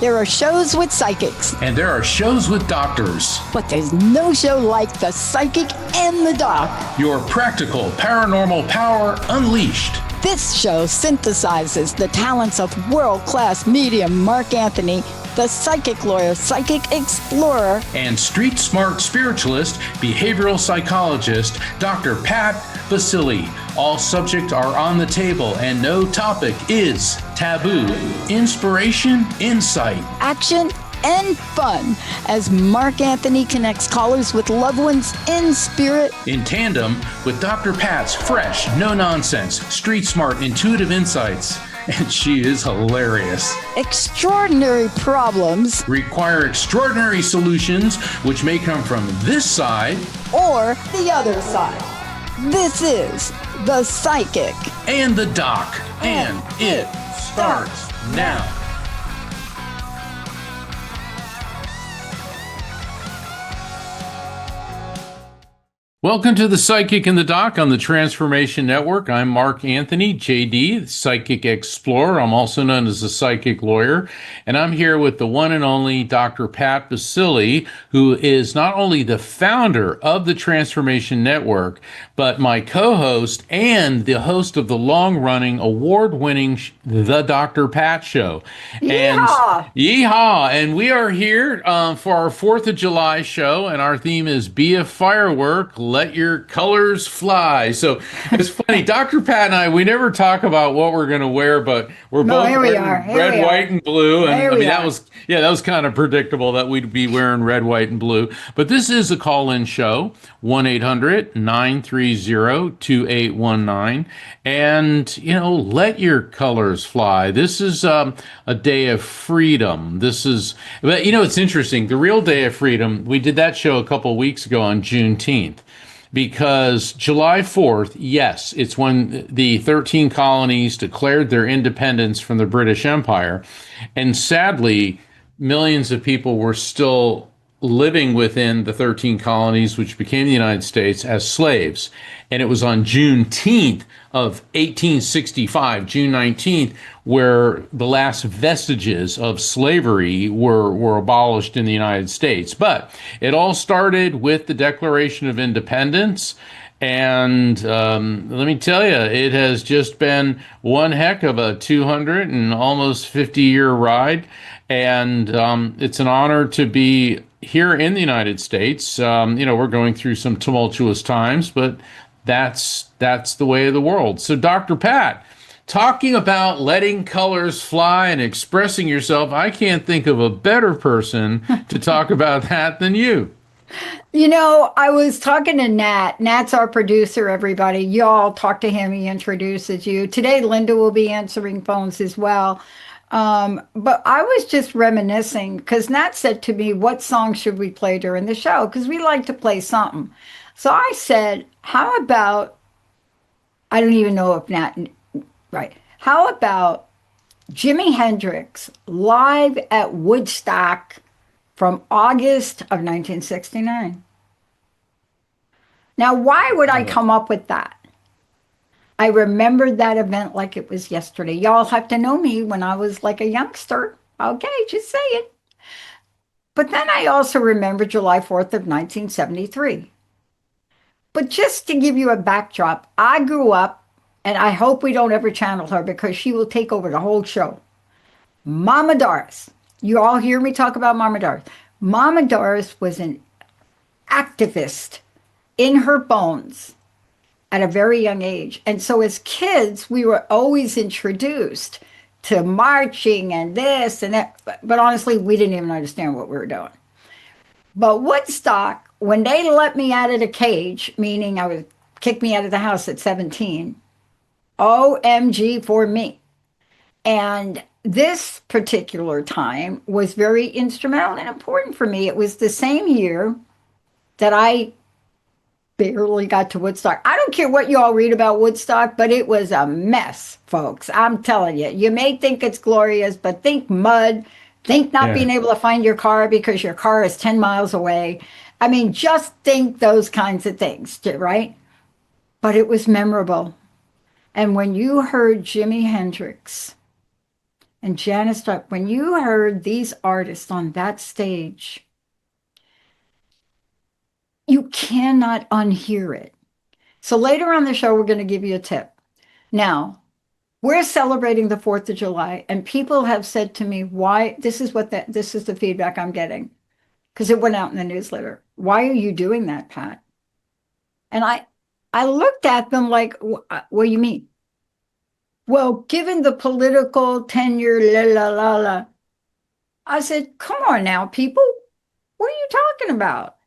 There are shows with psychics. And there are shows with doctors. But there's no show like The Psychic and the Doc. Your practical paranormal power unleashed. This show synthesizes the talents of world-class medium Mark Anthony, the psychic lawyer, psychic explorer, and street smart spiritualist, behavioral psychologist, Dr. Pat Baccili. All subjects are on the table and no topic is taboo. Inspiration, insight, action, and fun as Mark Anthony connects callers with loved ones in spirit, in tandem with Dr. Pat's fresh, no-nonsense, street-smart, intuitive insights. And she is hilarious. Extraordinary problems require extraordinary solutions, which may come from this side or the other side. This is The Psychic and the Doc, and it starts now. Welcome to The Psychic and the Doc on the Transformation Network. I'm Mark Anthony, JD, the Psychic Explorer. I'm also known as the Psychic Lawyer. And I'm here with the one and only Dr. Pat Baccili, who is not only the founder of the Transformation Network, but my co-host and the host of the long-running, award-winning The Dr. Pat Show. Yeehaw! Yeehaw! And we are here for our 4th of July show, and our theme is Be a Firework, Let Your Colors Fly. So it's funny, Dr. Pat and I, we never talk about what we're going to wear, but we're both wearing red, white, and blue. And I mean, that was kind of predictable that we'd be wearing red, white, and blue. But this is a call-in show, 1-800-930-2819. And, you know, let your colors fly. This is a day of freedom. But, you know, it's interesting. The real day of freedom, we did that show a couple of weeks ago on Juneteenth. Because July 4th, yes, it's when the 13 colonies declared their independence from the British Empire. And sadly, millions of people were still living within the 13 colonies, which became the United States, as slaves. And it was on Juneteenth of 1865, June 19th, where the last vestiges of slavery were abolished in the United States. But it all started with the Declaration of Independence. And let me tell you, it has just been one heck of a 200 and almost 50-year ride. And it's an honor to be here in the United States. We're going through some tumultuous times, but that's the way of the world. So, Dr. Pat, talking about letting colors fly and expressing yourself, I can't think of a better person to talk about that than you. You know, I was talking to Nat. Nat's our producer, everybody. Y'all talk to him. He introduces you. Today, Linda will be answering phones as well. But I was just reminiscing because Nat said to me, what song should we play during the show? Because we like to play something. So I said, how about, I don't even know if Nat, right. How about Jimi Hendrix live at Woodstock from August of 1969? Now, why would I come up with that? I remembered that event like it was yesterday. Y'all have to know me when I was like a youngster. Okay, just saying. But then I also remember July 4th of 1973. But just to give you a backdrop, I grew up, and I hope we don't ever channel her because she will take over the whole show. Mama Doris. You all hear me talk about Mama Doris. Mama Doris was an activist in her bones at a very young age. And so as kids, we were always introduced to marching and this and that. But honestly, we didn't even understand what we were doing. But Woodstock, when they let me out of the cage, meaning I would kick me out of the house at 17, OMG for me. And this particular time was very instrumental and important for me. It was the same year that I barely got to Woodstock. I don't care what you all read about Woodstock, but it was a mess, folks. I'm telling you. You may think it's glorious, but think mud, think not being able to find your car because your car is 10 miles away. I mean, just think those kinds of things, right? But it was memorable. And when you heard Jimi Hendrix And Janis Joplin, when you heard these artists on that stage, you cannot unhear it. So later on the show, we're going to give you a tip. Now, we're celebrating the 4th of July, and people have said to me, why, this is the feedback I'm getting, because it went out in the newsletter. Why are you doing that, Pat? And I looked at them like, what do you mean? Well, given the political tenure, la, la, la, la. I said, come on now, people. What are you talking about?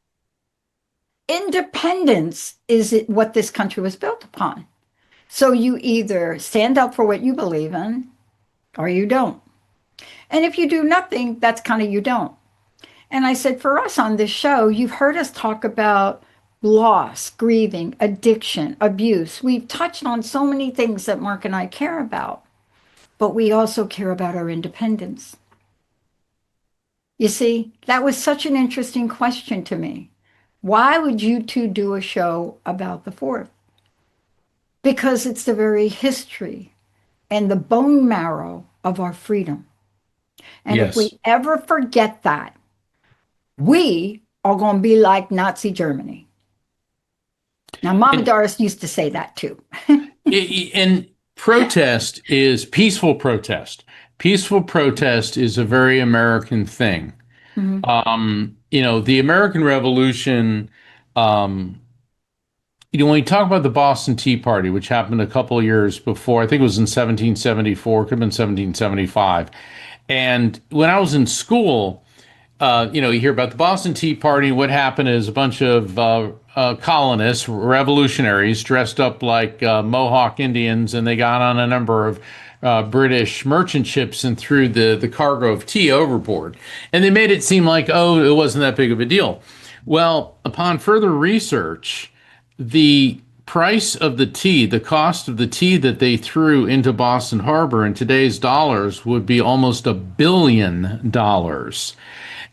Independence is what this country was built upon. So you either stand up for what you believe in or you don't. And if you do nothing, that's kind of you don't. And I said, for us on this show, you've heard us talk about loss, grieving, addiction, abuse. We've touched on so many things that Mark and I care about, but we also care about our independence. You see, that was such an interesting question to me. Why would you two do a show about the 4th? Because it's the very history and the bone marrow of our freedom. And if Yes. we ever forget that, we are going to be like Nazi Germany. Now, Mama Doris used to say that too. And protest is peaceful protest. Peaceful protest is a very American thing. The American Revolution, when you talk about the Boston Tea Party, which happened a couple of years before, I think it was in 1774, could have been 1775. And when I was in school, you hear about the Boston Tea Party. What happened is a bunch of colonists, revolutionaries, dressed up like Mohawk Indians, and they got on a number of British merchant ships and threw the cargo of tea overboard. And they made it seem like, oh, it wasn't that big of a deal. Well, upon further research, the price of the tea, the cost of the tea that they threw into Boston Harbor in today's dollars would be almost $1 billion.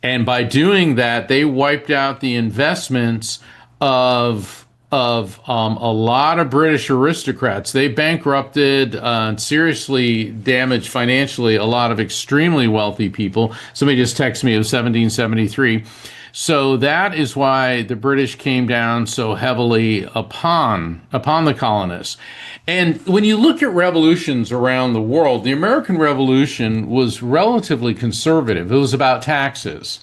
And by doing that, they wiped out the investments of a lot of British aristocrats. They bankrupted and seriously damaged financially a lot of extremely wealthy people. Somebody just texted me, it was 1773. So that is why the British came down so heavily upon the colonists. And when you look at revolutions around the world, the American Revolution was relatively conservative. It was about taxes.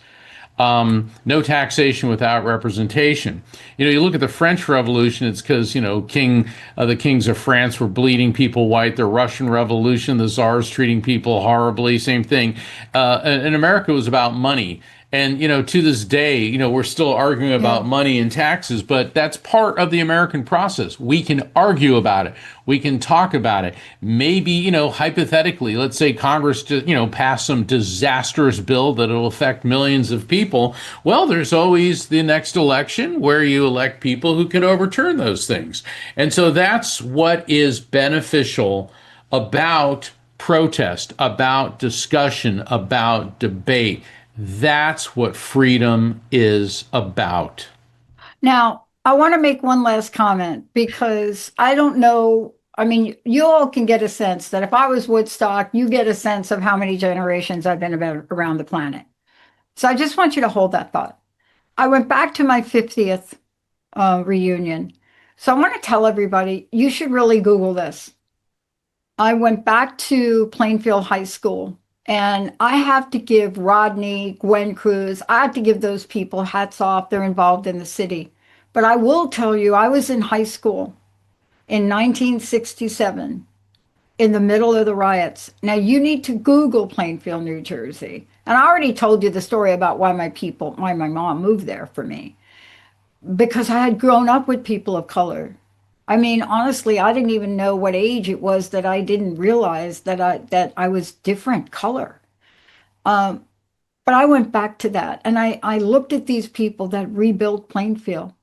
No taxation without representation. You look at the French Revolution, it's because, the kings of France were bleeding people white. The Russian Revolution, the czars treating people horribly, same thing. And America was about money. And, to this day, we're still arguing about money and taxes, but that's part of the American process. We can argue about it. We can talk about it. Maybe, hypothetically, let's say Congress, pass some disastrous bill that will affect millions of people. Well, there's always the next election where you elect people who can overturn those things. And so that's what is beneficial about protest, about discussion, about debate. That's what freedom is about. Now, I want to make one last comment because I don't know. I mean, you all can get a sense that if I was Woodstock, you get a sense of how many generations I've been around the planet. So I just want you to hold that thought. I went back to my 50th reunion. So I want to tell everybody, you should really Google this. I went back to Plainfield High School. And I have to give Rodney, Gwen Cruz, I have to give those people hats off. They're involved in the city. But I will tell you, I was in high school in 1967 in the middle of the riots. Now, you need to Google Plainfield, New Jersey. And I already told you the story about why my mom moved there for me. Because I had grown up with people of color. I mean, honestly, I didn't even know what age it was that I didn't realize that I was different color. But I went back to that and I looked at these people that rebuilt Plainfield.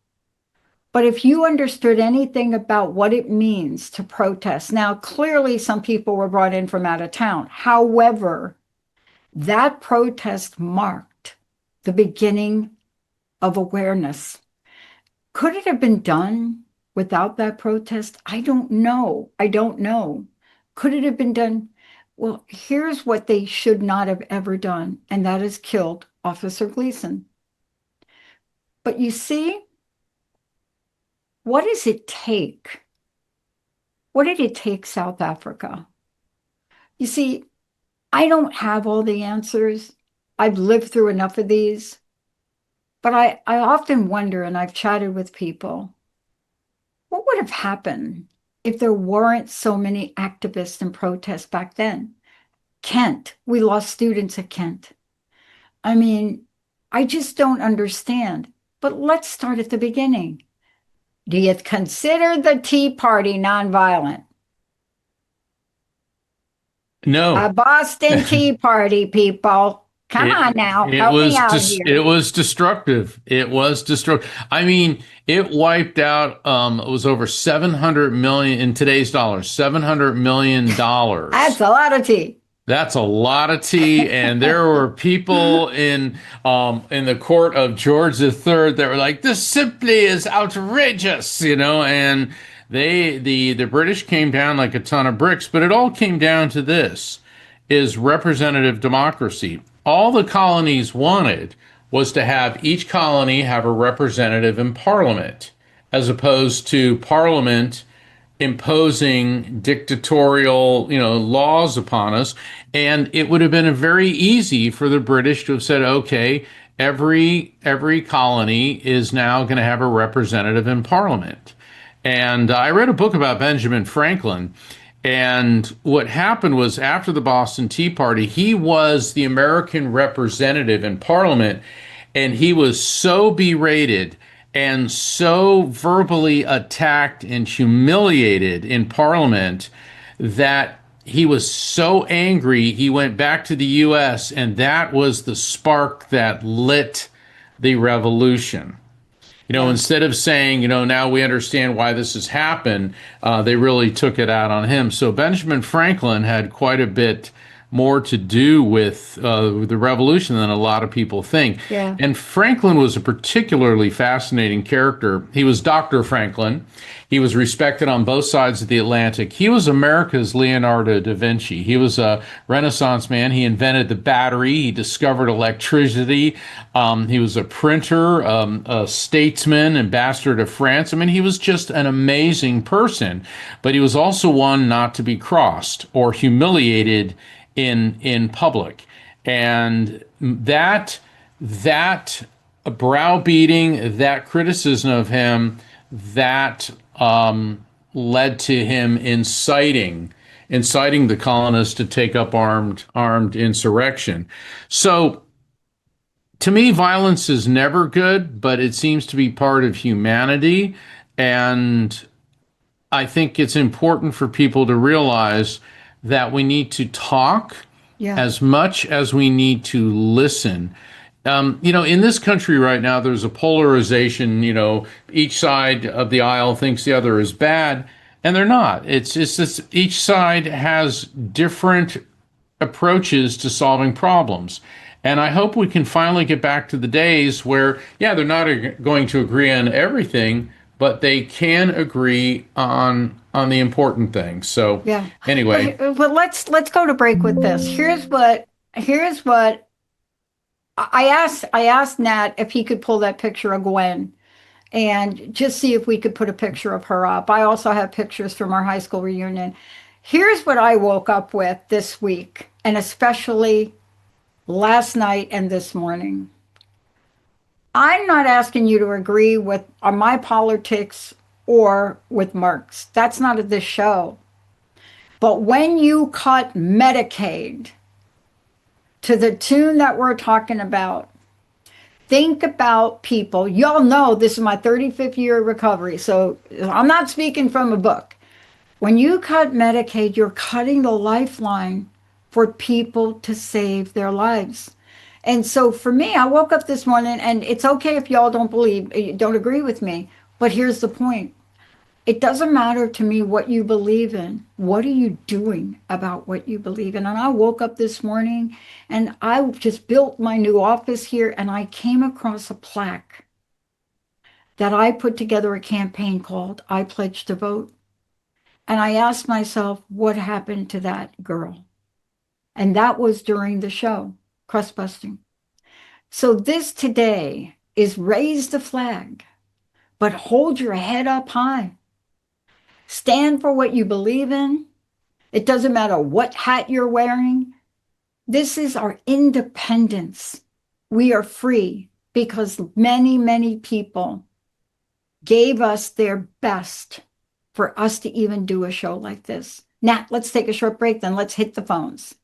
But if you understood anything about what it means to protest, now clearly some people were brought in from out of town. However, that protest marked the beginning of awareness. Could it have been done without that protest? I don't know. Could it have been done? Well, here's what they should not have ever done, and that is killed Officer Gleason. But you see, what does it take? What did it take, South Africa? You see, I don't have all the answers. I've lived through enough of these, but I often wonder, and I've chatted with people, what would have happened if there weren't so many activists and protests back then? Kent, we lost students at Kent. I mean, I just don't understand. But let's start at the beginning. Do you consider the Tea Party nonviolent? A No. Boston Tea Party, people. Come on now, help me out It here. was destructive. It was destructive. I mean, it wiped out it was over 700 million in today's dollars, 700 million That's dollars. a lot of tea. That's a lot of tea, and there were people in the court of George III that were like, "This simply is outrageous," and the British came down like a ton of bricks. But it all came down to this: is representative democracy. All the colonies wanted was to have each colony have a representative in Parliament, as opposed to Parliament imposing dictatorial, laws upon us. And it would have been very easy for the British to have said, okay, every colony is now going to have a representative in Parliament. And I read a book about Benjamin Franklin. And what happened was after the Boston Tea Party, he was the American representative in Parliament, and he was so berated and so verbally attacked and humiliated in Parliament that he was so angry he went back to the US, and that was the spark that lit the revolution. Yeah. Instead of saying, now we understand why this has happened, they really took it out on him. So Benjamin Franklin had quite a bit more to do with the revolution than a lot of people think. Yeah. And Franklin was a particularly fascinating character. He was Dr. Franklin. He was respected on both sides of the Atlantic. He was America's Leonardo da Vinci. He was a Renaissance man. He invented the battery. He discovered electricity. He was a printer, a statesman, ambassador to France. I mean, he was just an amazing person, but he was also one not to be crossed or humiliated in public. And that browbeating, that criticism of him, that led to him inciting the colonists to take up armed insurrection. So to me, violence is never good, but it seems to be part of humanity. And I think it's important for people to realize that we need to talk Yeah. as much as we need to listen. In this country right now, there's a polarization. Each side of the aisle thinks the other is bad, and they're not. It's just each side has different approaches to solving problems. And I hope we can finally get back to the days where, yeah, they're not going to agree on everything, but they can agree on the important things. So Yeah. anyway, But let's go to break with this. Here's what I asked Nat if he could pull that picture of Gwen and just see if we could put a picture of her up. I also have pictures from our high school reunion. Here's what I woke up with this week, and especially last night and this morning. I'm not asking you to agree with my politics or with Mark's. That's not at this show. But when you cut Medicaid to the tune that we're talking about, think about people. Y'all know this is my 35th year of recovery, so I'm not speaking from a book. When you cut Medicaid, you're cutting the lifeline for people to save their lives. And so for me, I woke up this morning, and it's okay if y'all don't agree with me, but here's the point. It doesn't matter to me what you believe in. What are you doing about what you believe in? And I woke up this morning and I just built my new office here, and I came across a plaque that I put together a campaign called I Pledge to Vote. And I asked myself, what happened to that girl? And that was during the show, crust busting. So this today is raise the flag, but hold your head up high. Stand for what you believe in. It doesn't matter what hat you're wearing. This is our independence. We are free because many, many people gave us their best for us to even do a show like this. Nat, let's take a short break, then let's hit the phones.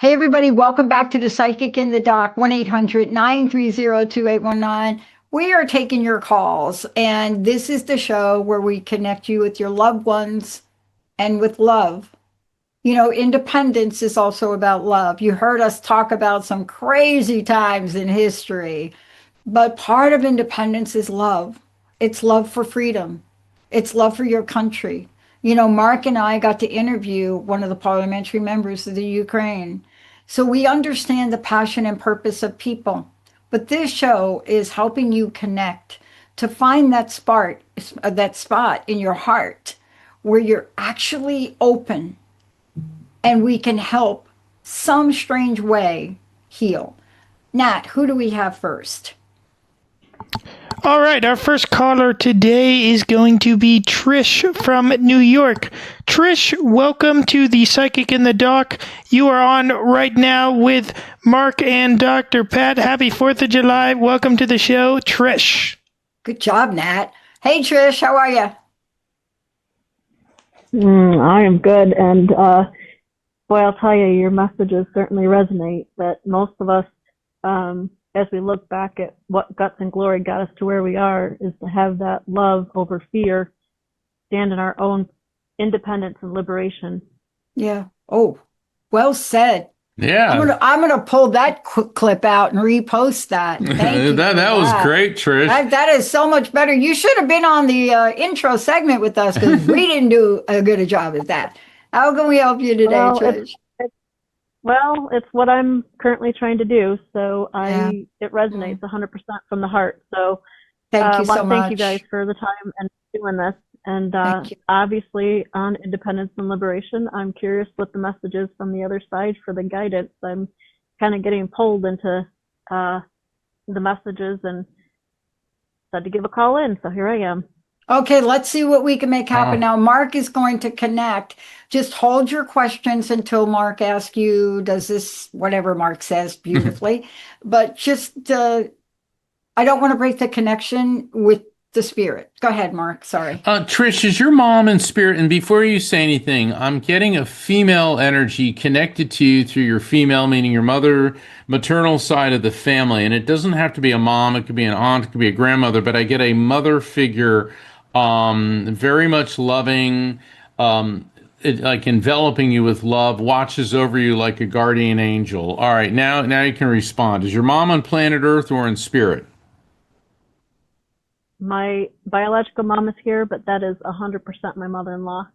Hey, everybody, welcome back to the Psychic in the Dock, 1-800-930-2819. We are taking your calls, and this is the show where we connect you with your loved ones and with love. You know, independence is also about love. You heard us talk about some crazy times in history, but part of independence is love. It's love for freedom. It's love for your country. You know, Mark and I got to interview one of the parliamentary members of the Ukraine. So we understand the passion and purpose of people. But this show is helping you connect to find that spot in your heart where you're actually open and we can help some strange way heal. Nat, who do we have first? All right, our first caller today is going to be Trish from New York. Trish, welcome to the Psychic in the Dock. You are on right now with Mark and Dr. Pat. Happy 4th of July. Welcome to the show, Trish. Good job, Nat. Hey, Trish, how are you? I am good, and boy, I'll tell you, your messages certainly resonate. That most of us, as we look back at what guts and glory got us to where we are, is to have that love over fear, stand in our own independence and liberation. Yeah. Oh, well said. Yeah. I'm gonna pull that clip out and repost that. Thank you. that was great, Trish. That is so much better. You should have been on the intro segment with us because we didn't do as good a job as that. How can we help you today, Trish? It's what I'm currently trying to do. So it resonates 100% from the heart. So thank you so much. Thank you guys for the time and doing this. And obviously on independence and liberation, I'm curious what the message is from the other side for the guidance. I'm kind of getting pulled into the messages and said to give a call in. So here I am. Okay, let's see what we can make happen. Now, Mark is going to connect. Just hold your questions until Mark asks you, does this, whatever Mark says beautifully. But just, I don't want to break the connection with the spirit. Go ahead, Mark. Sorry. Trish, is your mom in spirit? And before you say anything, I'm getting a female energy connected to you through your female, meaning your mother, maternal side of the family. And it doesn't have to be a mom. It could be an aunt. It could be a grandmother. But I get a mother figure, very much loving, like enveloping you with love, watches over you like a guardian angel. All right, now you can respond. Is your mom on planet Earth or in spirit? My biological mom is here, but that is 100% my mother-in-law.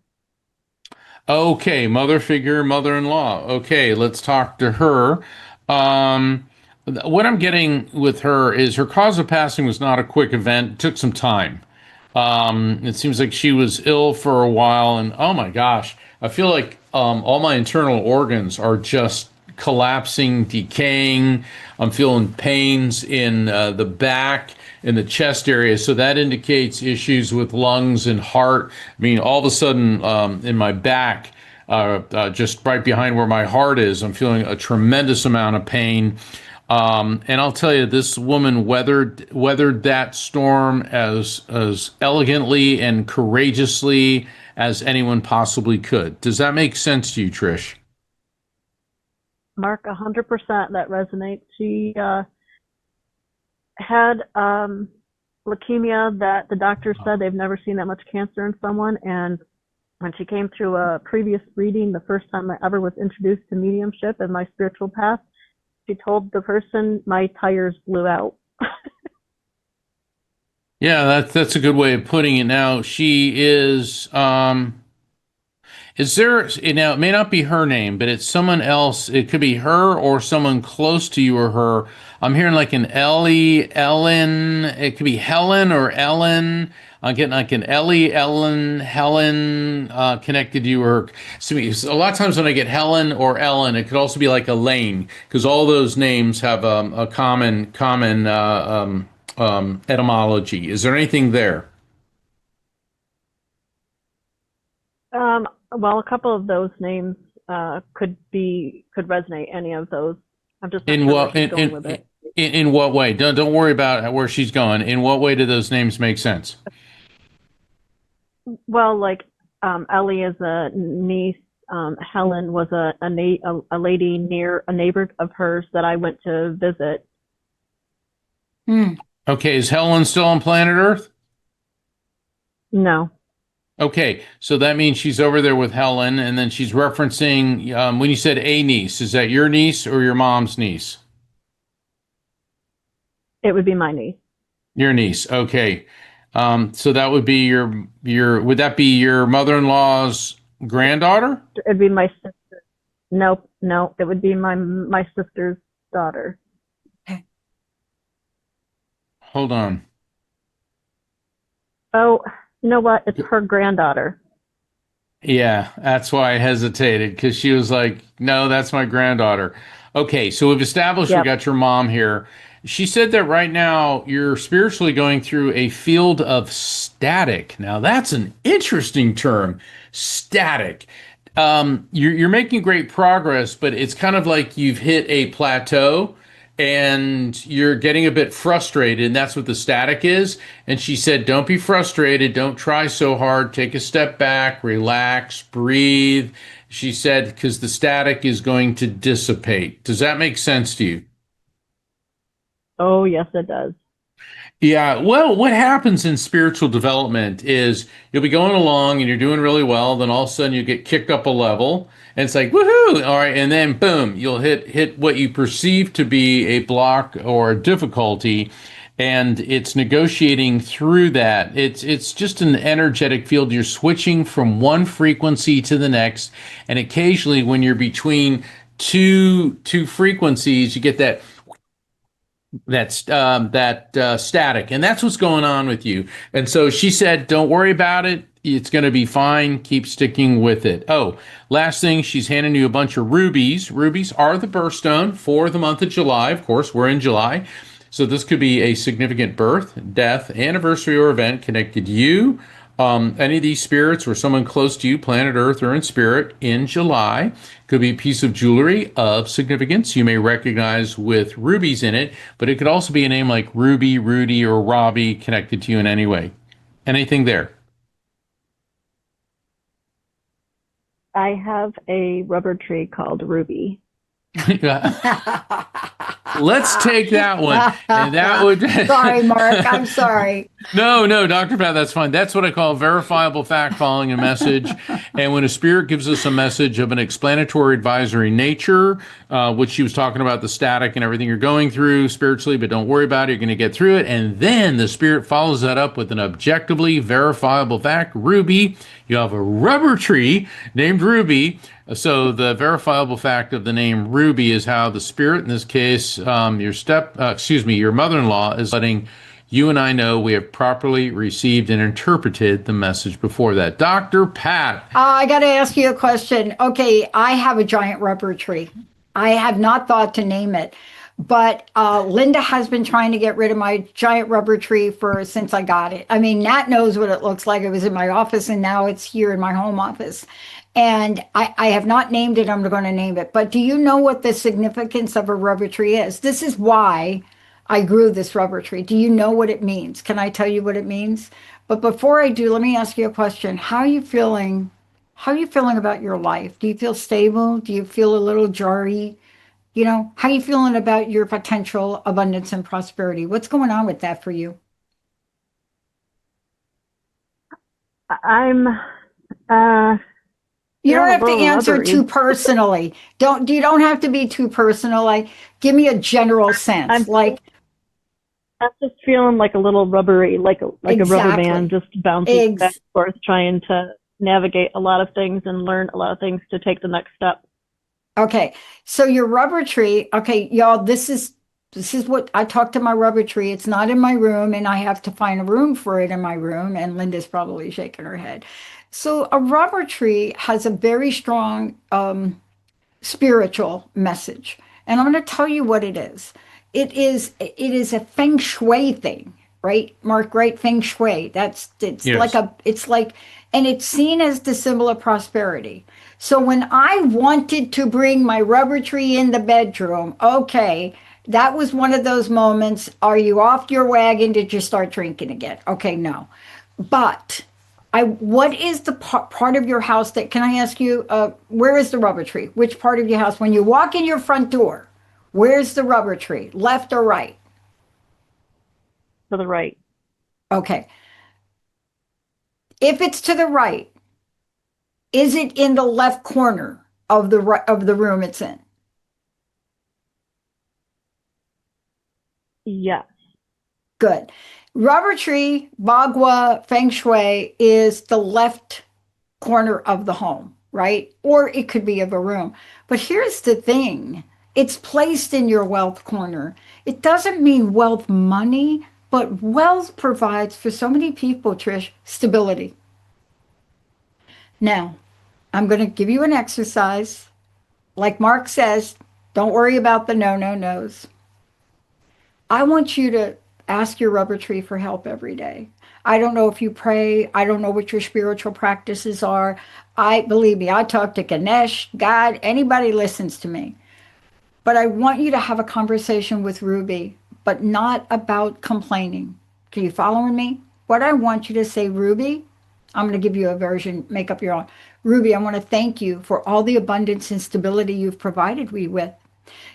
Okay, mother figure, mother-in-law. Okay, let's talk to her. What I'm getting with her is her cause of passing was not a quick event. It took some time. It seems like she was ill for a while, and oh my gosh, I feel like all my internal organs are just collapsing, decaying. I'm feeling pains in the back, in the chest area. So that indicates issues with lungs and heart. I mean, all of a sudden in my back, just right behind where my heart is, I'm feeling a tremendous amount of pain. And I'll tell you, this woman weathered that storm as elegantly and courageously as anyone possibly could. Does that make sense to you, Trish? Mark, 100% that resonates. She had leukemia that the doctor said they've never seen that much cancer in someone. And when she came through a previous reading, the first time I ever was introduced to mediumship and my spiritual path, she told the person, my tires blew out. Yeah, that's a good way of putting it. Now, she is there, now it may not be her name, but it's someone else. It could be her or someone close to you or her. I'm hearing like an Ellie, Ellen. It could be Helen or Ellen. I'm getting like an Ellie, Ellen, Helen connected to you or her. So a lot of times when I get Helen or Ellen, it could also be like Elaine, because all those names have a common etymology. Is there anything there? Well, a couple of those names could resonate. Any of those. I'm just not in sure what where she's going with it. in what way? Don't worry about where she's going. In what way do those names make sense? Well, like Ellie is a niece. Helen was a lady near a neighbor of hers that I went to visit. Okay, is Helen still on planet Earth? No. Okay, so that means she's over there with Helen, and then she's referencing, when you said a niece, is that your niece or your mom's niece? It would be my niece. Your niece, okay. So that would be would that be your mother-in-law's granddaughter? It'd be my sister. Nope, no, it would be my sister's daughter. Hold on. Oh, you know what? It's her granddaughter. Yeah, that's why I hesitated because she was like, no, that's my granddaughter. Okay, so we've established we Yep. got your mom here. She said that right now you're spiritually going through a field of static. Now, that's an interesting term, static. You're making great progress, but it's kind of like you've hit a plateau and you're getting a bit frustrated, and that's what the static is. And she said, don't be frustrated, don't try so hard, take a step back, relax, breathe. She said, because the static is going to dissipate. Does that make sense to you? Oh, yes, it does. Yeah, well, what happens in spiritual development is you'll be going along and you're doing really well, then all of a sudden you get kicked up a level, and it's like, woohoo! All right, and then boom, you'll hit what you perceive to be a block or a difficulty, and it's negotiating through that. It's just an energetic field. You're switching from one frequency to the next, and occasionally when you're between two frequencies, you get that static, and that's what's going on with you. And so she said, don't worry about it, it's going to be fine, keep sticking with it. Oh, last thing, she's handing you a bunch of rubies are the birthstone for the month of July. Of course, we're in July, so this could be a significant birth, death, anniversary, or event connected to you, any of these spirits or someone close to you, planet Earth or in spirit, in July. Could be a piece of jewelry of significance you may recognize with rubies in it, but it could also be a name like Ruby, Rudy, or Robbie connected to you in any way. Anything there? I have a rubber tree called Ruby. Let's take that one. And that would. Sorry, Mark. I'm sorry. No, Dr. Pat, that's fine. That's what I call verifiable fact following a message. And when a spirit gives us a message of an explanatory advisory nature, which she was talking about the static and everything you're going through spiritually, but don't worry about it, you're going to get through it. And then the spirit follows that up with an objectively verifiable fact. Ruby, you have a rubber tree named Ruby. So the verifiable fact of the name Ruby is how the spirit, in this case, your mother-in-law, is letting you and I know we have properly received and interpreted the message before that. Dr. Pat. I got to ask you a question. Okay, I have a giant rubber tree. I have not thought to name it, but Linda has been trying to get rid of my giant rubber tree since I got it. I mean, Nat knows what it looks like. It was in my office, and now it's here in my home office. And I have not named it. I'm going to name it. But do you know what the significance of a rubber tree is? This is why I grew this rubber tree. Do you know what it means? Can I tell you what it means? But before I do, let me ask you a question. How are you feeling? How are you feeling about your life? Do you feel stable? Do you feel a little jarry? You know, how are you feeling about your potential abundance and prosperity? What's going on with that for you? I'm You don't a have to little answer rubbery. too personally. You don't have to be too personal. Like, give me a general sense. I'm just feeling like a little rubbery, like a rubber Exactly. band, just bouncing back and forth, trying to navigate a lot of things and learn a lot of things to take the next step. Okay, so your rubber tree. Okay, y'all, this is what I talked to my rubber tree. It's not in my room, and I have to find a room for it in my room. And Linda's probably shaking her head. So a rubber tree has a very strong spiritual message, and I'm going to tell you what it is. It is a feng shui thing, right, Mark? Right, feng shui. It's Yes. and it's seen as the symbol of prosperity. So when I wanted to bring my rubber tree in the bedroom, okay, that was one of those moments. Are you off your wagon? Did you start drinking again? Okay, no. But what is the part of your house that, can I ask you, where is the rubber tree? Which part of your house? When you walk in your front door, where's the rubber tree? Left or right? To the right. Okay. If it's to the right, is it in the left corner of the room it's in? Yes. Good. Rubber tree, Bagua Feng Shui is the left corner of the home, right? Or it could be of a room. But here's the thing, it's placed in your wealth corner. It doesn't mean wealth money, but wealth provides for so many people, Trish, stability. Now, I'm going to give you an exercise. Like Mark says, don't worry about the no-no-nos. I want you to ask your rubber tree for help every day. I don't know if you pray. I don't know what your spiritual practices are. Believe me, I talk to Ganesh, God, anybody listens to me. But I want you to have a conversation with Ruby, but not about complaining. Are you following me? What I want you to say, Ruby, I'm going to give you a version, make up your own. Ruby, I want to thank you for all the abundance and stability you've provided me with.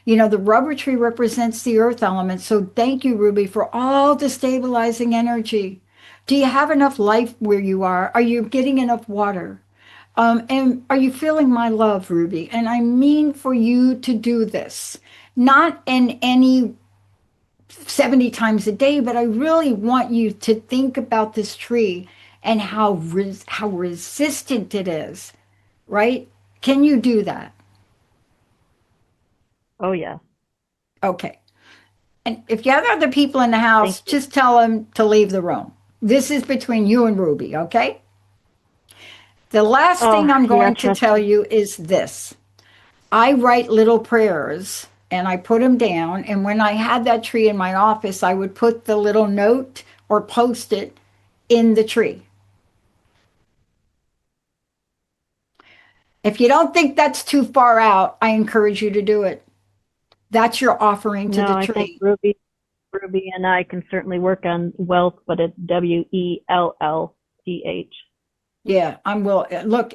You know, the rubber tree represents the earth element. So thank you, Ruby, for all the stabilizing energy. Do you have enough life where you are? Are you getting enough water? And are you feeling my love, Ruby? And I mean for you to do this, not in any 70 times a day, but I really want you to think about this tree and how resistant it is, right? Can you do that? Oh, yeah. Okay. And if you have other people in the house, Thank you. just tell them to leave the room. This is between you and Ruby, okay? The last thing I'm going to tell you is this. I write little prayers and I put them down. And when I had that tree in my office, I would put the little note or post it in the tree. If you don't think that's too far out, I encourage you to do it. That's your offering to the I tree. think Ruby and I can certainly work on wealth, but it's WELLTH. Yeah, I'm will. Look,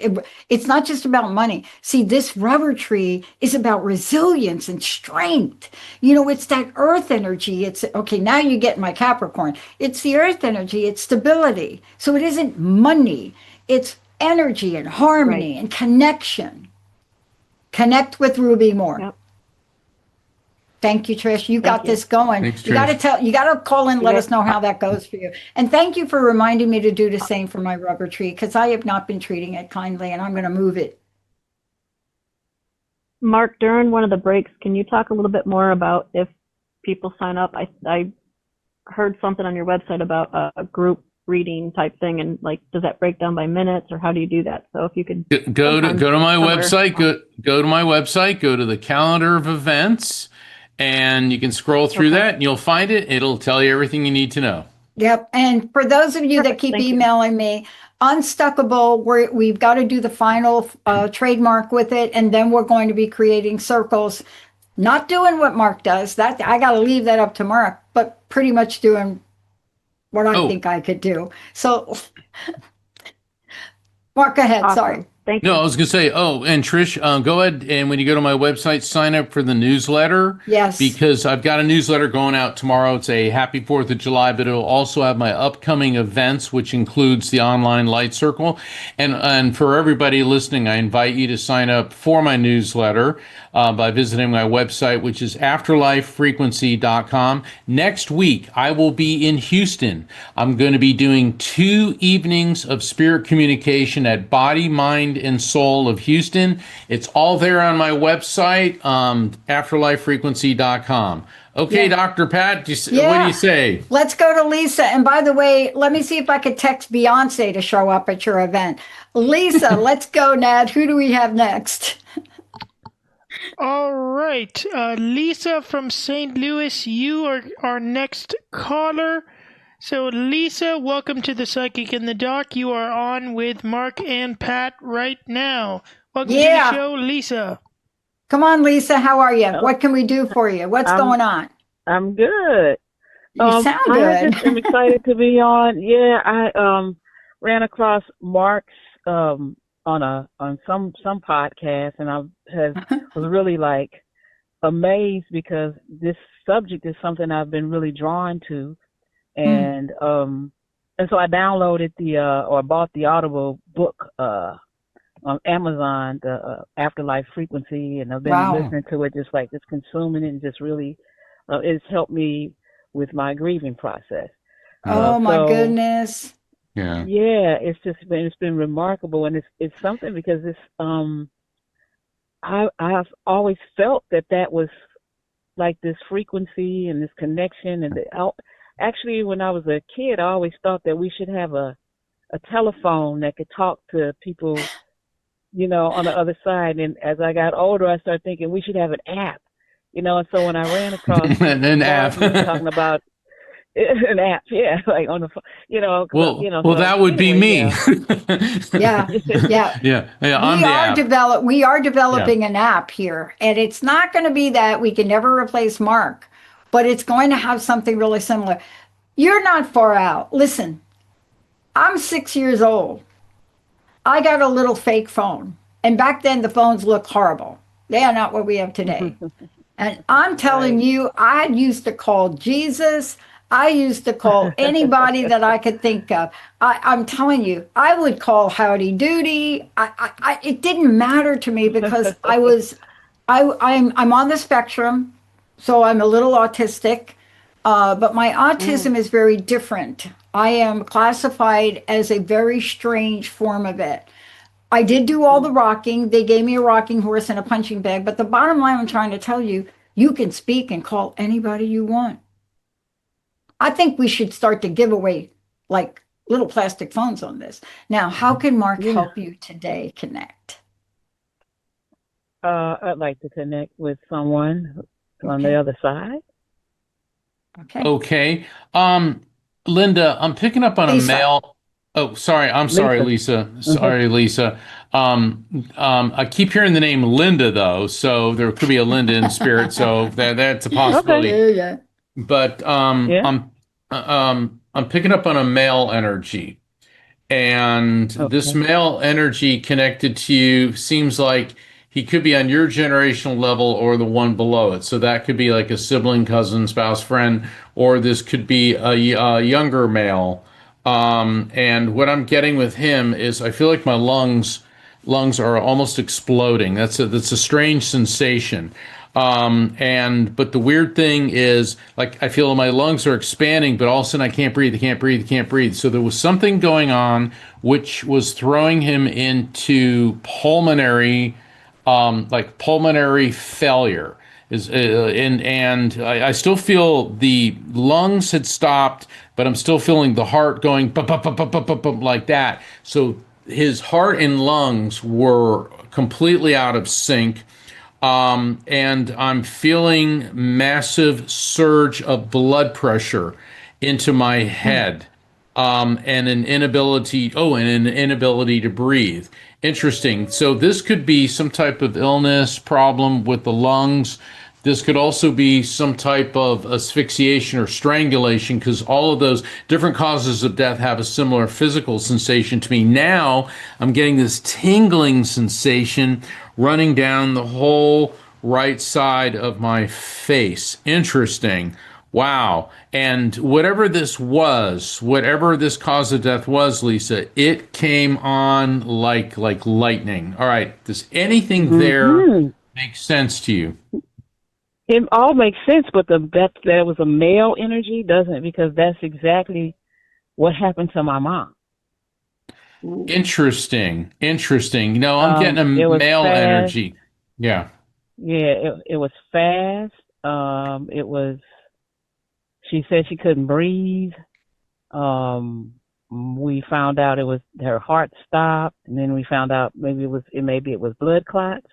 it's not just about money. See, this rubber tree is about resilience and strength. You know, it's that earth energy. It's okay. Now you get my Capricorn. It's the earth energy. It's stability. So it isn't money. It's energy and harmony and connection. Connect with Ruby more. Yep. Thank you, Trish. You got you. this going. Thanks, You got to Trish. you got to call in, let Yep. us know how that goes for you. And thank you for reminding me to do the same for my rubber tree because I have not been treating it kindly and I'm going to move it. Mark, during one of the breaks, can you talk a little bit more about if people sign up? I heard something on your website about a group reading type thing, and like, does that break down by minutes, or how do you do that? So if you could Go to my website. Go to my website. Go to the calendar of events, and you can scroll through that, and you'll find it. It'll tell you everything you need to know. Yep. And for those of you that Perfect. keep Thank you. emailing me, Unstuckable, we've got to do the final trademark with it, and then we're going to be creating circles. Not doing what Mark does. That I got to leave that up to Mark, but pretty much doing what I think I could do. So, Mark, go ahead. Awesome. Sorry. Thank you. No, I was going to say, and Trish, go ahead and when you go to my website, sign up for the newsletter. Yes. Because I've got a newsletter going out tomorrow. It's a happy 4th of July, but it'll also have my upcoming events, which includes the online light circle. And for everybody listening, I invite you to sign up for my newsletter by visiting my website, which is afterlifefrequency.com. Next week, I will be in Houston. I'm going to be doing 2 evenings of spirit communication at Body, Mind, and Soul of Houston. It's all there on my website, afterlifefrequency.com. Okay, Dr. Pat, what do you say? Let's go to Lisa. And by the way, let me see if I could text Beyonce to show up at your event. Lisa, let's go, Nad. Who do we have next? All right. Lisa from St. Louis, you are our next caller. So, Lisa, welcome to the Psychic in the Dock. You are on with Mark and Pat right now. Welcome to the show, Lisa. Come on, Lisa. How are you? What can we do for you? What's going on? I'm good. You sound good. I just am excited to be on. Yeah, I ran across Mark's on some podcast, and I was really like amazed because this subject is something I've been really drawn to. And so I downloaded or bought the Audible book on Amazon, the Afterlife Frequency, and I've been listening to it, just consuming it, and just really it's helped me with my grieving process. Oh my So goodness. Yeah. yeah, it's been remarkable, and it's something because I've always felt that was like this frequency and this connection, and actually when I was a kid, I always thought that we should have a telephone that could talk to people, on the other side. And as I got older, I started thinking we should have an app, and so when I ran across An app. Martin talking about an app, yeah, like on the phone, Well, so that would be anyway, me. yeah. Yeah. Yeah. Yeah, I'm the app. We are Yeah. developing an app here, and it's not going to be that we can never replace Mark, but it's going to have something really similar. You're not far out. Listen, I'm 6 years old. I got a little fake phone, and back then the phones looked horrible. They are not what we have today. And I'm telling Right. you, I used to call Jesus. I used to call anybody that I could think of. I'm telling you, I would call Howdy Doody. It didn't matter to me because I'm on the spectrum, so I'm a little autistic. But my Mm, autism is very different. I am classified as a very strange form of it. I did do all the mm. rocking. They gave me a rocking horse and a punching bag. But the bottom line I'm trying to tell you, you can speak and call anybody you want. I think we should start to give away like little plastic phones on this. Now, how can Mark Yeah. help you today connect? I'd like to connect with someone on the Okay. other side. Okay. Okay. Linda, I'm picking up on a Lisa. male. Oh, sorry. I'm sorry, Lisa. Lisa. Hmm. Sorry, Lisa. I keep hearing the name Linda though, so there could be a Linda in spirit. So that's a Okay. possibility. Yeah, yeah. But Yeah. I'm picking up on a male energy. And this Okay. male energy connected to you seems like he could be on your generational level or the one below it. So that could be like a sibling, cousin, spouse, friend, or this could be a younger male. And what I'm getting with him is I feel like my lungs are almost exploding. That's a strange sensation. But the weird thing is, like, I feel my lungs are expanding, but all of a sudden I can't breathe, I can't breathe, I can't breathe. So there was something going on which was throwing him into like pulmonary failure. And I still feel the lungs had stopped, but I'm still feeling the heart going bump, bump, bump, bump, bump, bump, bump, like that. So his heart and lungs were completely out of sync, and I'm feeling massive surge of blood pressure into my head, and an inability to breathe. Interesting. So this could be some type of illness problem with the lungs. This could also be some type of asphyxiation or strangulation, because all of those different causes of death have a similar physical sensation to me. Now I'm getting this tingling sensation running down the whole right side of my face. Interesting. Wow. And whatever this cause of death was, Lisa, it came on like lightning. All right. Does anything there Hmm. make sense to you? It all makes sense, but that there was a male energy doesn't, because that's exactly what happened to my mom. Interesting. Interesting. No, I'm getting a It was male fast. energy. Yeah. Yeah, it was fast. It was. She said she couldn't breathe. Um, we found out it was her heart stopped, and then we found out maybe it was blood clots.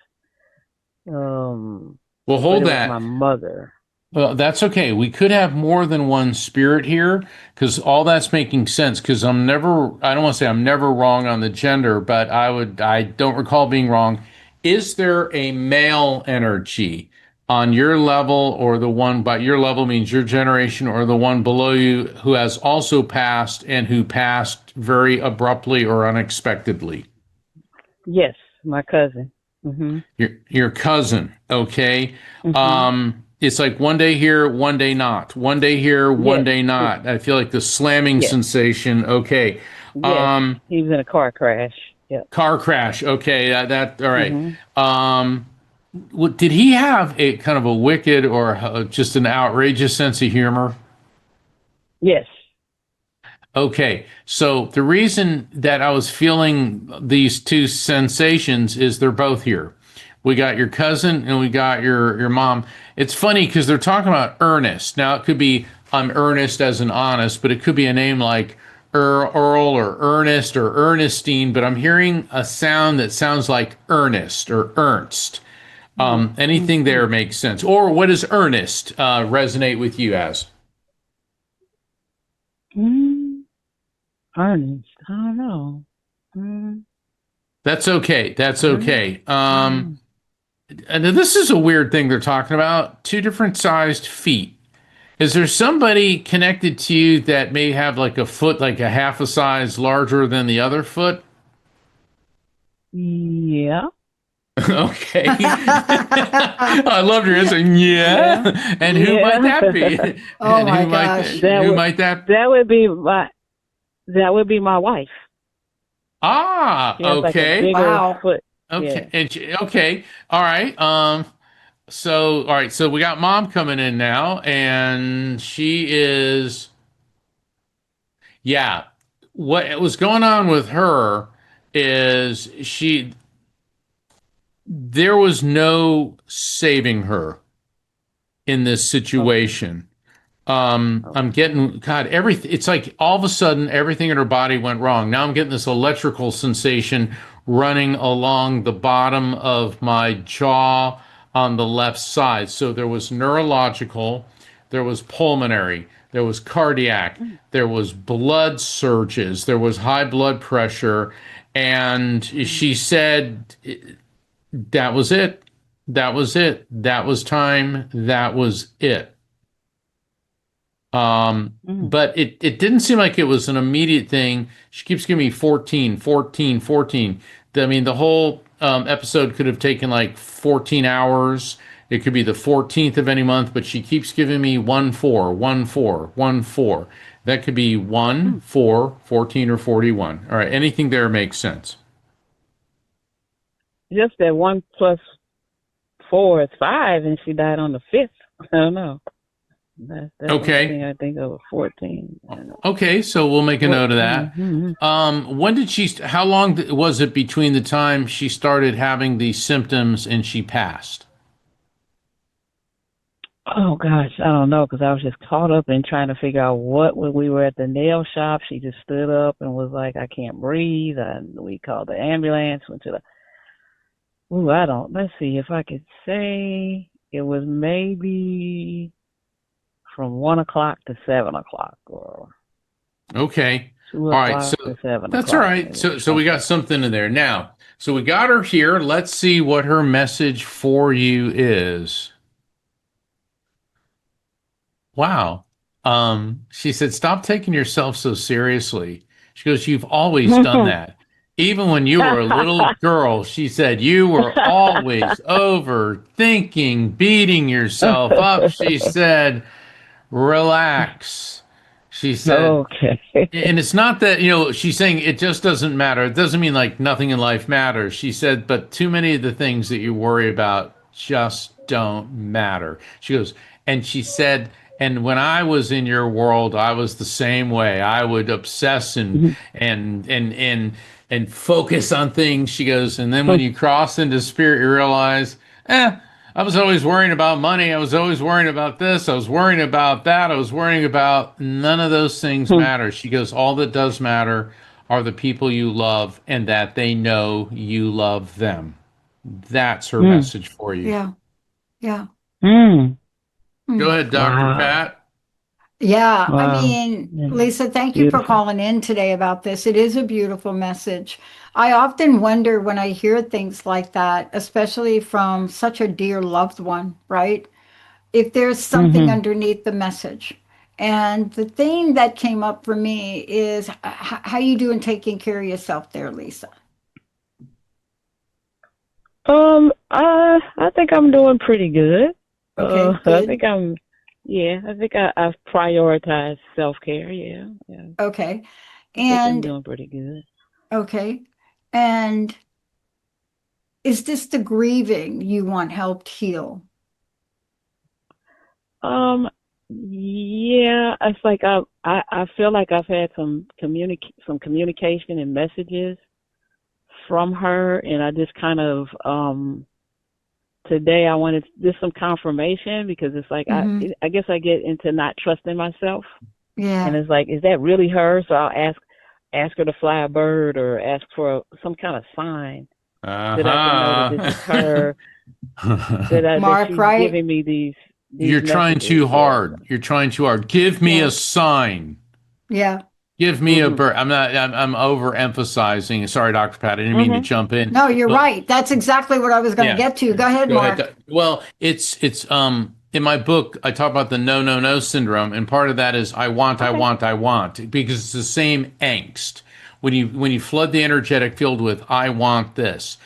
Um, Well, but hold it was my that. mother. Well, that's okay. We could have more than one spirit here, because all that's making sense. Because I don't want to say I'm never wrong on the gender, but I don't recall being wrong. Is there a male energy on your level, or the one by your level means your generation, or the one below you who has also passed and who passed very abruptly or unexpectedly? Yes, my cousin. Mhm. Your cousin, okay? Mhm. It's like one day here, one day not. One day here, one Yes. day not. I feel like the slamming Yes. sensation. Okay. Yes. Um, He was in a car crash. Yep. car crash. Okay, all right. Mhm. Um, did he have a kind of a wicked or just an outrageous sense of humor? Yes. Okay, so the reason that I was feeling these two sensations is they're both here. We got your cousin and we got your mom. It's funny because they're talking about Ernest. Now it could be I'm Ernest as an honest, but it could be a name like Earl or Ernest or Ernestine. But I'm hearing a sound that sounds like Ernest or Ernst. Anything there makes sense. Or what does Ernest resonate with you as? Mm, Ernest. I don't know. Mm, That's okay. That's Ernest. okay. And this is a weird thing they're talking about. Two different sized feet. Is there somebody connected to you that may have like a foot, like a half a size larger than the other foot? Yeah. Okay. I loved your answer. Yeah. Yeah. And who might that be? Yeah. Oh And my who might gosh. That who would might that? that would be my wife. Ah, She has like a okay. bigger Wow. foot. Okay. Yeah. Okay. All right. So all right, so we got mom coming in now, and she is yeah. What was going on with her is there was no saving her in this Okay. situation. I'm Okay. getting God, everything. It's like all of a sudden everything in her body went wrong. Now I'm getting this electrical sensation running along the bottom of my jaw on the left side. So there was neurological, there was pulmonary, there was cardiac, Mm, there was blood surges, there was high blood pressure, and mm, she said that was it. That was it. That was time. That was it. mm, But it didn't seem like it was an immediate thing. She keeps giving me 14, 14, 14. I mean, the whole episode could have taken like 14 hours. It could be the 14th of any month, but she keeps giving me 1 4, 1 4, 1 4. That could be 1, mm. 4, 14, or 41. All right, anything there makes sense. Just that 1 plus 4 is 5, and she died on the 5th. I don't know. That's the only Okay. thing I think of. 14. And Okay, so we'll make a what? note of that. When did how long was it between the time she started having these symptoms and she passed? Oh gosh, I don't know because I was just caught up in trying to figure out what when we were at the nail shop. She just stood up and was like, "I can't breathe," and we called the ambulance. Went to the. Ooh, I don't. Let's see if I could say it was maybe from 1 o'clock to 7 o'clock, or Okay. two All right. So o'clock to seven that's all o'clock. right. It was So we got something. something in there now. So we got her here. Let's see what her message for you is. Wow. She said, "Stop taking yourself so seriously." She goes, "You've always done that. Even when you were a little girl," she said, "you were always overthinking, beating yourself up." She said, "Relax." She said, Okay. and it's not that, she's saying it just doesn't matter. It doesn't mean like nothing in life matters. She said, but too many of the things that you worry about just don't matter. She goes, and she said, and when I was in your world, I was the same way. I would obsess and focus on things. She goes, and then when you cross into spirit, you realize, I was always worrying about money. I was always worrying about this. I was worrying about that. I was worrying about none of those things matter. She goes, all that does matter are the people you love and that they know you love them. That's her Mm, message for you. Yeah. Yeah. mm. Go Hmm. ahead, Dr. Wow. Pat. Yeah, I Wow. mean, Yeah. Lisa, thank you for Beautiful. calling in today about this. It is a beautiful message. I often wonder when I hear things like that, especially from such a dear loved one, right? If there's something Hmm. underneath the message. And the thing that came up for me is how you doing taking care of yourself there, Lisa? I think I'm doing pretty good. Okay, I good. think I think I've prioritized self-care. Yeah, yeah. Okay. I think I'm And doing pretty good. okay. And is this the grieving you want helped heal? Um, Yeah, it's like I feel like I've had some communication and messages from her, and I just kind of today I wanted just some confirmation because it's like Hmm. I guess I get into not trusting myself, and Yeah. it's like, is that really her? So I'll ask her to fly a bird or ask for some kind of sign that I can know that this is Uh-huh. her, that Mark, she's right? giving me these You're trying messages. too Yeah. hard. You're trying too hard. Give me Yeah. a sign. Yeah. Give me a Mhm. bird. I'm overemphasizing. Sorry, Dr. Pat. I didn't mean to Mhm. jump in. No, you're But right. That's exactly what I was going to yeah, get to. Go ahead, go ahead. Mark. Well, it's in my book I talk about the no syndrome, and part of that is Okay. I want because it's the same angst when you flood the energetic field with I want this,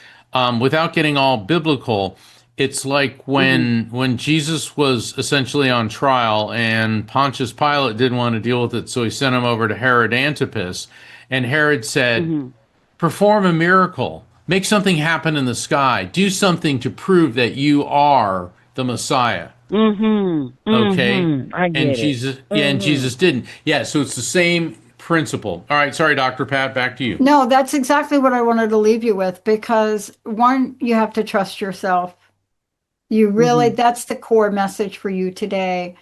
without getting all biblical. It's like Mhm. when Jesus was essentially on trial and Pontius Pilate didn't want to deal with it, so he sent him over to Herod Antipas, and Herod said, Mhm. perform a miracle, make something happen in the sky, do something to prove that you are the Messiah. Mhm. Okay. Mhm. I And get it. Jesus, yeah, and Mhm. Jesus didn't. Yeah, so it's the same principle. All right, sorry, Dr. Pat, back to you. No, that's exactly what I wanted to leave you with because one, you have to trust yourself. You really, Mhm. that's the core message for you today.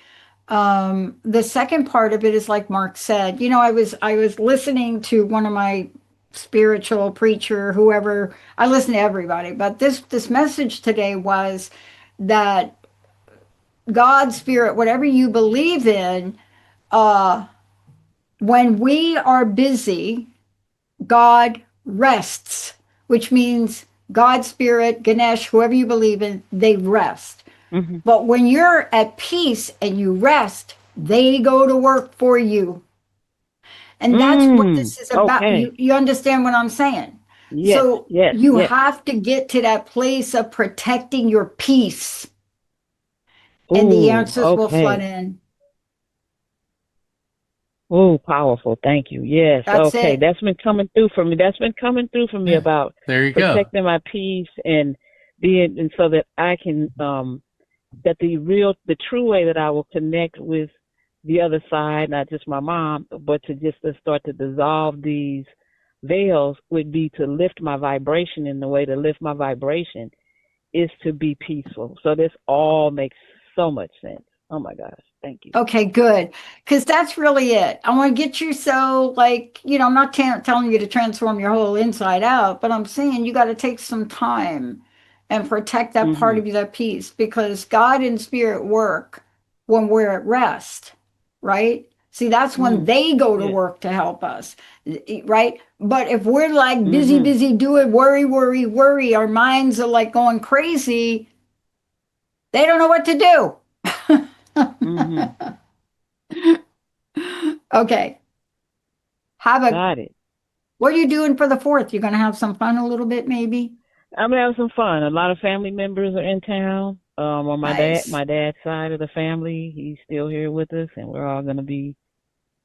The second part of it is like Mark said, I was listening to one of my spiritual preacher, whoever, I listen to everybody, but this message today was that God, spirit, whatever you believe in, uh, when we are busy, God rests, which means God, spirit, Ganesh, whoever you believe in, they rest. Mhm. But when you're at peace and you rest, they go to work for you. And that's what Mm. this is about. Okay. You understand what I'm saying? Yes. So Yes. you Yes. have to get to that place of protecting your peace, and the Ooh. answers will flood Okay. in. Ooh, powerful. Thank you. Yes. That's Okay. it. That's been coming through for me. That's been coming through for me Yeah, about there you go. protecting my peace and being, and so that I can that the true way that I will connect with the other side, not just my mom, but to start to dissolve these veils would be to lift my vibration. And the way to lift my vibration is to be peaceful. So this all makes so much sense. Oh my gosh. Thank you. Okay, good. Because that's really it. I want to get you so, like, I'm not telling you to transform your whole inside out, but I'm saying you got to take some time and protect that part Mhm. of you, that peace, because God and spirit work when we're at rest, right? See, that's when Mm. they go to Yeah. work to help us, right? But if we're like busy, Mhm. busy, do it, worry, worry, worry, our minds are like going crazy, they don't know what to Mhm. do. Okay. Have a Got it. What are you doing for the fourth? You're going to have some fun a little bit, maybe? I'm having some fun. A lot of family members are in town. On Nice. my dad's side of the family, he's still here with us, and we're all gonna be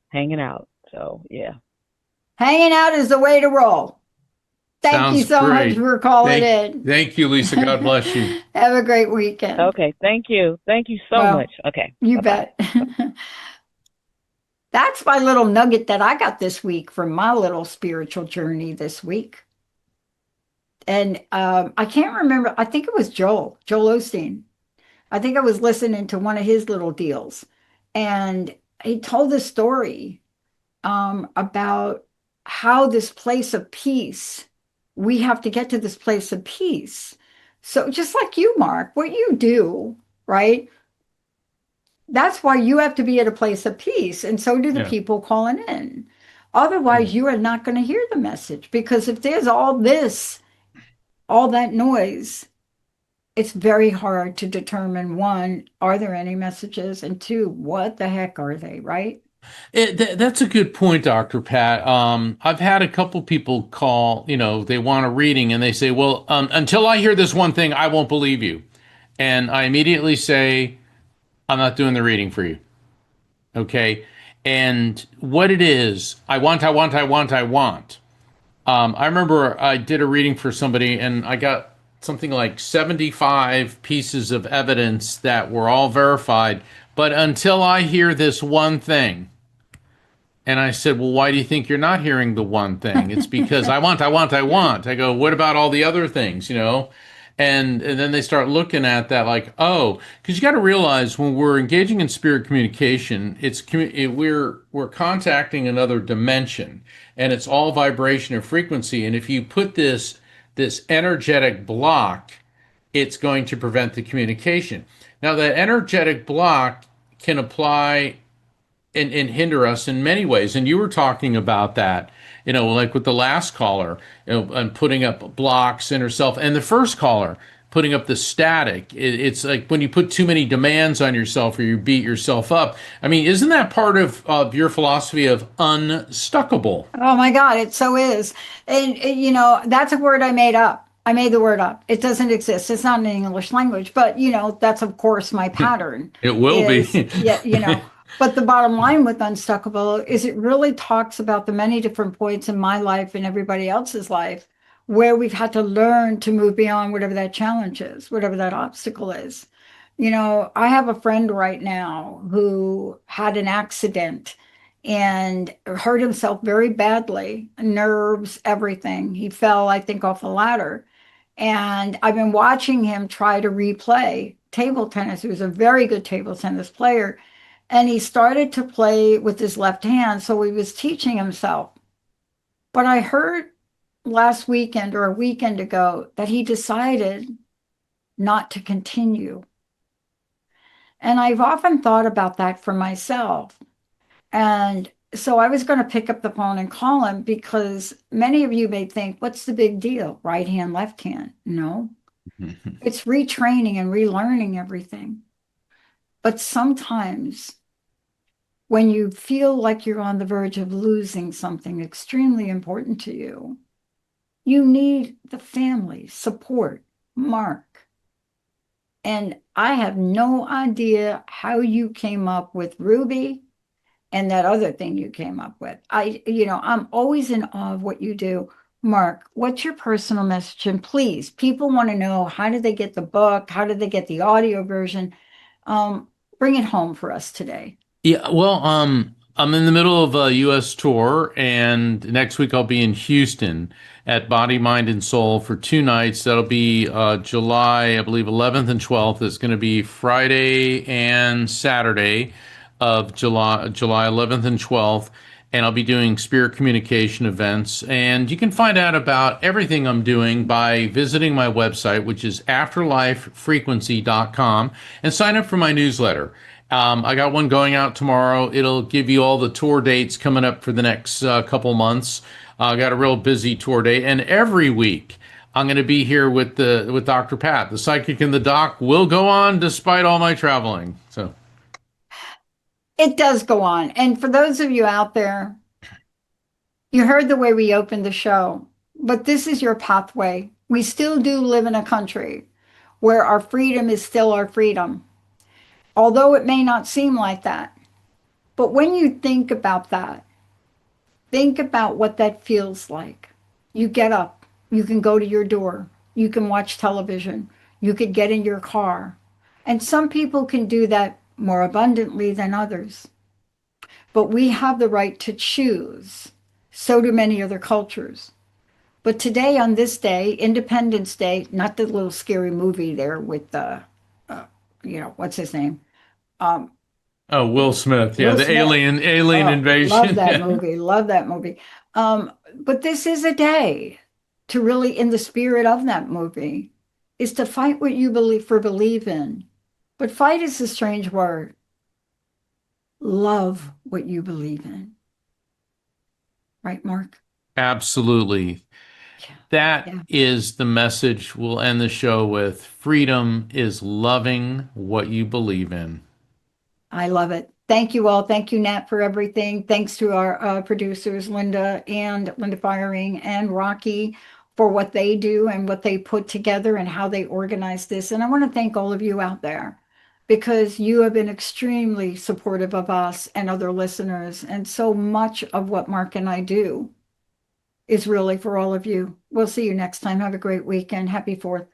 hanging out. So yeah. Hanging out is the way to roll. Thank you Sounds so much great. for calling in. Thank you, Lisa. God bless you. Have a great weekend. Okay. Thank you. Thank you so much. Well, Okay. you Bye bye. bet. That's my little nugget that I got this week from my little spiritual journey this week. And I can't remember. I think it was Joel Osteen. I think I was listening to one of his little deals. And he told this story about how this place of peace, we have to get to this place of peace. So, just like you, Mark, what you do, right? That's why you have to be at a place of peace. And so do the Yeah. people calling in. Yeah. Otherwise, you are not going to hear the message because if there's all this, all that noise, it's very hard to determine one, are there any messages? And two, what the heck are they, right? That's a good point, Dr. Pat. I've had a couple people call, they want a reading and they say, well, until I hear this one thing, I won't believe you. And I immediately say, I'm not doing the reading for you. Okay. And what it is, I want. I remember I did a reading for somebody and I got something like 75 pieces of evidence that were all verified, But until I hear this one thing, and I said, well, why do you think you're not hearing the one thing? It's because I want, I want, I want. I go, what about all the other things, you know? And then they start looking at that like, oh, because you got to realize when we're engaging in spirit communication, we're contacting another dimension, and it's all vibration and frequency. And if you put this energetic block, it's going to prevent the communication. Now, that energetic block can apply and hinder us in many ways. And you were talking about that, you know, like with the last caller, you know, and putting up blocks in herself, and the first caller putting up the static. It's like when you put too many demands on yourself or you beat yourself up. I mean, isn't that part of your philosophy of unstuckable? Oh my God, it so is. And, you know, that's a word I made up. I made the word up. It doesn't exist. It's not an English language, but you know, that's of course my pattern It will is, be. yeah, you know, but the bottom line with Unstuckable is it really talks about the many different points in my life and everybody else's life where we've had to learn to move beyond whatever that challenge is, whatever that obstacle is. You know, I have a friend right now who had an accident and hurt himself very badly, nerves, everything. He fell, I think, off a ladder. And I've been watching him try to replay table tennis. He was a very good table tennis player. And he started to play with his left hand. So he was teaching himself. But I heard last weekend or a weekend ago that he decided not to continue. And I've often thought about that for myself. And so I was going to pick up the phone and call him because many of you may think, what's the big deal? Right hand, left hand. No, it's retraining and relearning everything. But sometimes when you feel like you're on the verge of losing something extremely important to you, you need the family support, Mark. And I have no idea how you came up with Ruby and that other thing you came up with. I'm always in awe of what you do. Mark, what's your personal message? And please, people want to know, how did they get the book? How did they get the audio version? Bring it home for us today. Yeah, well, I'm in the middle of a U.S. tour, and next week I'll be in Houston at Body, Mind, and Soul for 2 nights. That'll be July, I believe, 11th and 12th. It's going to be Friday and Saturday of July 11th and 12th. And I'll be doing spirit communication events. And you can find out about everything I'm doing by visiting my website, which is afterlifefrequency.com, and sign up for my newsletter. I got one going out tomorrow. It'll give you all the tour dates coming up for the next couple months. I got a real busy tour date, and every week I'm going to be here with Dr. Pat. The Psychic and the Doc will go on despite all my traveling. So it does go on. And for those of you out there, you heard the way we opened the show, but this is your pathway. We still do live in a country where our freedom is still our freedom, although it may not seem like that. But when you think about that, think about what that feels like. You get up, you can go to your door, you can watch television, you could get in your car. And some people can do that more abundantly than others. But we have the right to choose. So do many other cultures. But today, on this day, Independence Day, not the little scary movie there with what's his name? oh, Will Smith. Yeah, Will the Smith. alien invasion. Love that movie. Love that movie. But this is a day to really, in the spirit of that movie, is to fight what you believe in. But fight is a strange word. Love what you believe in. Right, Mark? Absolutely. Yeah. That Yeah. is the message we'll end the show with. Freedom is loving what you believe in. I love it. Thank you all. Thank you, Nat, for everything. Thanks to our producers, Linda Firing and Rocky, for what they do and what they put together and how they organize this. And I want to thank all of you out there because you have been extremely supportive of us and other listeners. And so much of what Mark and I do is really for all of you. We'll see you next time. Have a great weekend. Happy 4th.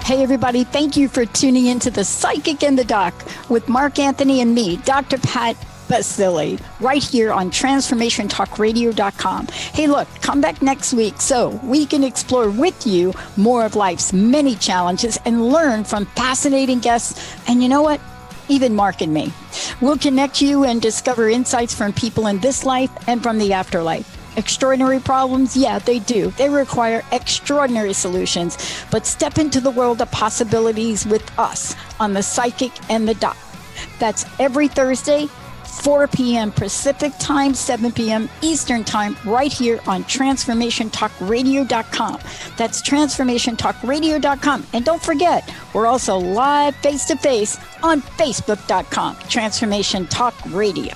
Hey, everybody, thank you for tuning into The Psychic in the Doc with Mark Anthony and me, Dr. Pat Baccili, right here on TransformationTalkRadio.com. Hey, look, come back next week so we can explore with you more of life's many challenges and learn from fascinating guests. And you know what? Even Mark and me. We'll connect you and discover insights from people in this life and from the afterlife. Extraordinary problems? Yeah, they do. They require extraordinary solutions. But step into the world of possibilities with us on The Psychic and the Doc. That's every Thursday, 4 p.m. Pacific Time, 7 p.m. Eastern Time, right here on TransformationTalkRadio.com. That's TransformationTalkRadio.com. And don't forget, we're also live face-to-face on Facebook.com, Transformation Talk Radio.